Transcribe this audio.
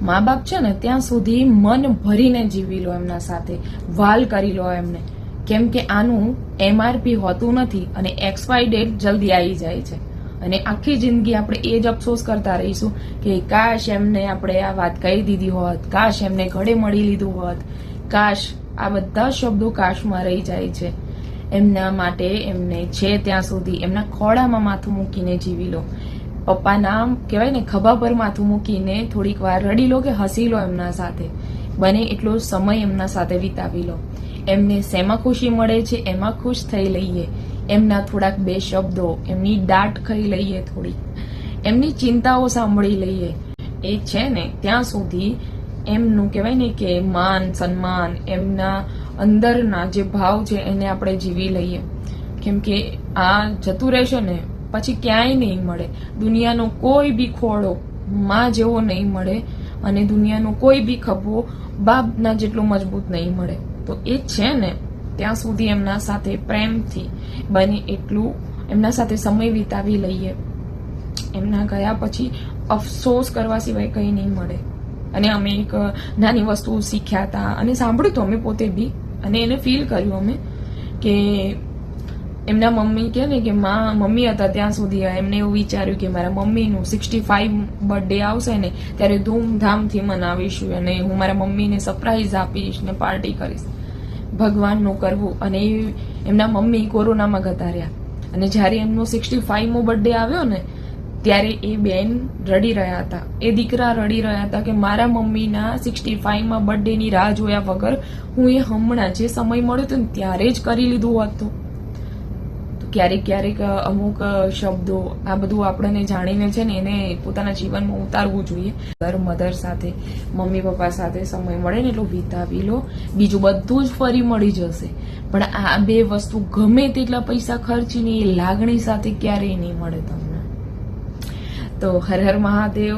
મા બાપ છે ને ત્યાં સુધી મન ભરીને જીવી લો એમના સાથે, વાલ કરી લો એમને, કેમ કે આનું MRP હોતું નથી અને XY ડેટ જલ્દી આવી જાય છે અને આખી જિંદગી આપણે એ જ અફસોસ કરતા રહીશું કે કાશ એમને આપણે આ વાત કહી દીધી હોત, કાશ એમને ઘડે મળી લીધું હોત, કાશ. આ બધા શબ્દો કાશમાં રહી જાય છે. એમના માટે એમને છે ત્યાં સુધી એમના ખોળામાં માથું મૂકીને જીવી લો. પપ્પાના કહેવાય ને ખભા પર માથું મૂકીને થોડીક વાર રડી લો કે હસી લો એમના સાથે, બને એટલો સમય એમના સાથે વિતાવી લો. એમને શેમાં ખુશી મળે છે એમાં ખુશ થઈ લઈએ, એમના થોડાક બે શબ્દો, એમની દાટ ખાઈ લઈએ, થોડી એમની ચિંતાઓ સાંભળી લઈએ. એ છે ને ત્યાં સુધી એમનું કહેવાય ને કે માન સન્માન, એમના અંદરના જે ભાવ છે એને આપણે જીવી લઈએ, કેમ કે આ જતું રહેશે ને પછી ક્યાંય નહીં મળે. દુનિયાનો કોઈ બી ખોળો માં જેવો નહીં મળે અને દુનિયાનો કોઈ બી ખભો બાપના જેટલો મજબૂત નહીં મળે. તો એ છે ને ત્યાં સુધી એમના સાથે પ્રેમથી બને એટલું એમના સાથે સમય વિતાવી લઈએ. એમના ગયા પછી અફસોસ કરવા સિવાય કંઈ નહીં મળે. અને અમે એક નાની વસ્તુ શીખ્યા હતા અને સાંભળ્યું હતું અમે પોતે બી, અને એને ફીલ કર્યું અમે કે એમના મમ્મી કહે ને કે મમ્મી હતા ત્યાં સુધી એમને એવું વિચાર્યું કે મારા મમ્મીનું 65 બર્થડે આવશે ને ત્યારે ધૂમધામથી મનાવીશું અને હું મારા મમ્મીને સરપ્રાઈઝ આપીશ ને પાર્ટી કરીશ. ભગવાનનું કરવું. અને એમના મમ્મી કોરોનામાં જતા રહ્યા અને જ્યારે એમનો 65મો બર્થડે આવ્યો ને ત્યારે એ બેન રડી રહ્યા હતા, એ દીકરા રડી રહ્યા હતા કે મારા મમ્મીના 65માં બર્થડેની રાહ જોયા વગર હું એ હમણાં જે સમય મળ્યો હતો ને ત્યારે જ કરી લીધું હોત. તો ક્યારેક ક્યારેક અમુક શબ્દો આ બધું આપણને જાણીને છે ને એને પોતાના જીવનમાં ઉતારવું જોઈએ. મધર સાથે, મમ્મી પપ્પા સાથે સમય મળે ને એટલો વિતાવી લો. બીજું બધું જ ફરી મળી જશે, પણ આ બે વસ્તુ ગમે તેટલા પૈસા ખર્ચીને એ લાગણી સાથે ક્યારેય નહીં મળે તમને. તો હર હર મહાદેવ.